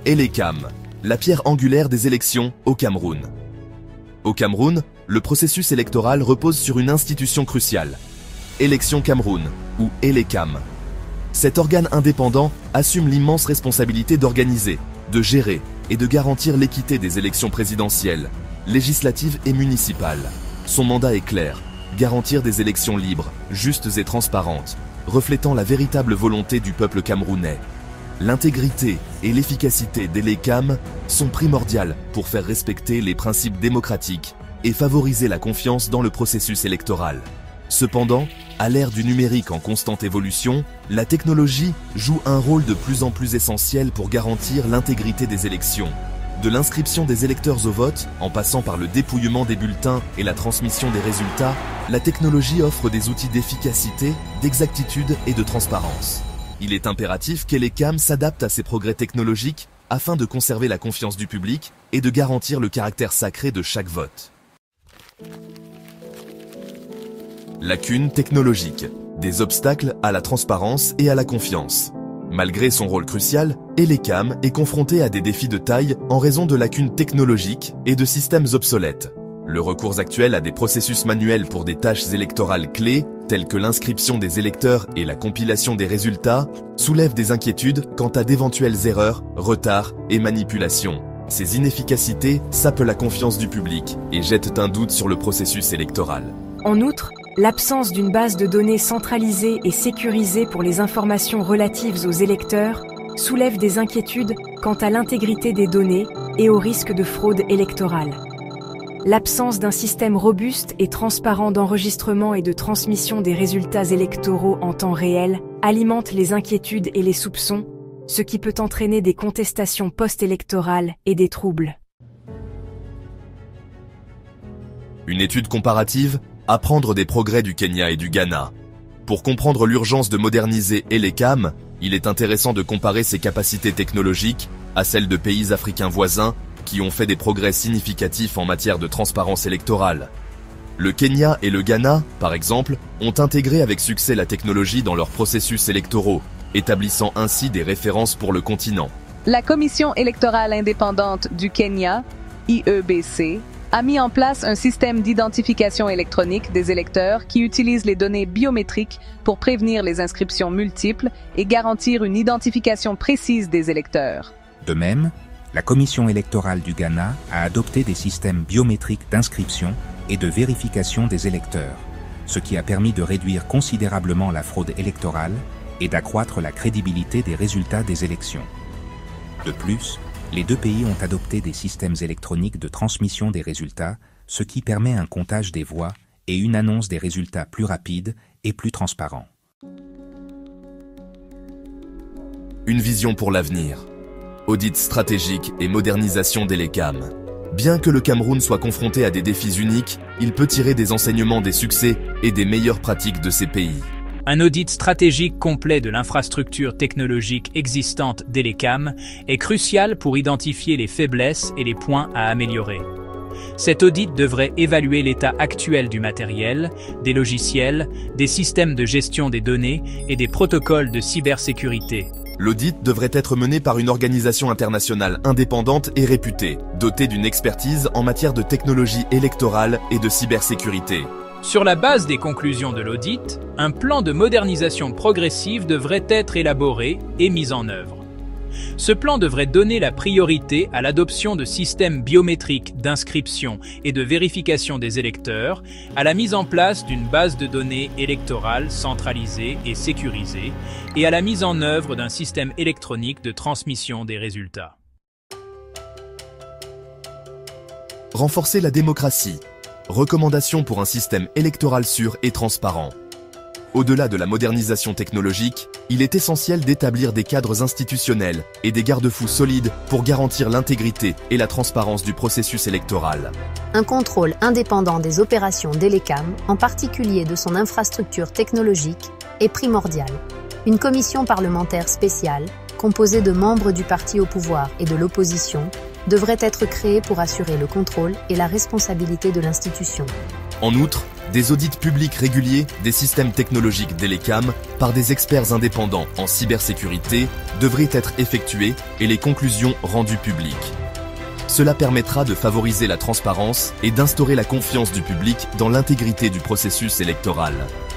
Elecam, la pierre angulaire des élections au Cameroun. Au Cameroun, le processus électoral repose sur une institution cruciale, Élections Cameroun, ou Elecam. Cet organe indépendant assume l'immense responsabilité d'organiser, de gérer et de garantir l'équité des élections présidentielles, législatives et municipales. Son mandat est clair, garantir des élections libres, justes et transparentes, reflétant la véritable volonté du peuple camerounais. L'intégrité et l'efficacité d'Elecam sont primordiales pour faire respecter les principes démocratiques et favoriser la confiance dans le processus électoral. Cependant, à l'ère du numérique en constante évolution, la technologie joue un rôle de plus en plus essentiel pour garantir l'intégrité des élections. De l'inscription des électeurs au vote, en passant par le dépouillement des bulletins et la transmission des résultats, la technologie offre des outils d'efficacité, d'exactitude et de transparence. Il est impératif qu'Elecam s'adapte à ces progrès technologiques afin de conserver la confiance du public et de garantir le caractère sacré de chaque vote. Lacunes technologiques, des obstacles à la transparence et à la confiance. Malgré son rôle crucial, Elecam est confronté à des défis de taille en raison de lacunes technologiques et de systèmes obsolètes. Le recours actuel à des processus manuels pour des tâches électorales clés, telles que l'inscription des électeurs et la compilation des résultats, soulève des inquiétudes quant à d'éventuelles erreurs, retards et manipulations. Ces inefficacités sapent la confiance du public et jettent un doute sur le processus électoral. En outre, l'absence d'une base de données centralisée et sécurisée pour les informations relatives aux électeurs soulève des inquiétudes quant à l'intégrité des données et au risque de fraude électorale. L'absence d'un système robuste et transparent d'enregistrement et de transmission des résultats électoraux en temps réel alimente les inquiétudes et les soupçons, ce qui peut entraîner des contestations post-électorales et des troubles. Une étude comparative, apprendre des progrès du Kenya et du Ghana. Pour comprendre l'urgence de moderniser Elecam, il est intéressant de comparer ses capacités technologiques à celles de pays africains voisins qui ont fait des progrès significatifs en matière de transparence électorale. Le Kenya et le Ghana, par exemple, ont intégré avec succès la technologie dans leurs processus électoraux, établissant ainsi des références pour le continent. La Commission électorale indépendante du Kenya, IEBC, a mis en place un système d'identification électronique des électeurs qui utilise les données biométriques pour prévenir les inscriptions multiples et garantir une identification précise des électeurs. De même, la Commission électorale du Ghana a adopté des systèmes biométriques d'inscription et de vérification des électeurs, ce qui a permis de réduire considérablement la fraude électorale et d'accroître la crédibilité des résultats des élections. De plus, les deux pays ont adopté des systèmes électroniques de transmission des résultats, ce qui permet un comptage des voix et une annonce des résultats plus rapide et plus transparent. Une vision pour l'avenir. Audit stratégique et modernisation d'Elecam. Bien que le Cameroun soit confronté à des défis uniques, il peut tirer des enseignements des succès et des meilleures pratiques de ces pays. Un audit stratégique complet de l'infrastructure technologique existante d'Elecam est crucial pour identifier les faiblesses et les points à améliorer. Cet audit devrait évaluer l'état actuel du matériel, des logiciels, des systèmes de gestion des données et des protocoles de cybersécurité. L'audit devrait être mené par une organisation internationale indépendante et réputée, dotée d'une expertise en matière de technologie électorale et de cybersécurité. Sur la base des conclusions de l'audit, un plan de modernisation progressive devrait être élaboré et mis en œuvre. Ce plan devrait donner la priorité à l'adoption de systèmes biométriques d'inscription et de vérification des électeurs, à la mise en place d'une base de données électorale centralisée et sécurisée, et à la mise en œuvre d'un système électronique de transmission des résultats. Renforcer la démocratie. Recommandations pour un système électoral sûr et transparent. Au-delà de la modernisation technologique, il est essentiel d'établir des cadres institutionnels et des garde-fous solides pour garantir l'intégrité et la transparence du processus électoral. Un contrôle indépendant des opérations d'Elecam, en particulier de son infrastructure technologique, est primordial. Une commission parlementaire spéciale, composée de membres du parti au pouvoir et de l'opposition, devrait être créée pour assurer le contrôle et la responsabilité de l'institution. En outre, Des audits publics réguliers des systèmes technologiques d'Elecam par des experts indépendants en cybersécurité devraient être effectués et les conclusions rendues publiques. Cela permettra de favoriser la transparence et d'instaurer la confiance du public dans l'intégrité du processus électoral.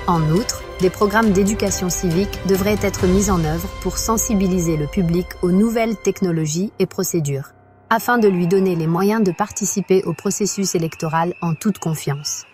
En outre, des programmes d'éducation civique devraient être mis en œuvre pour sensibiliser le public aux nouvelles technologies et procédures, afin de lui donner les moyens de participer au processus électoral en toute confiance.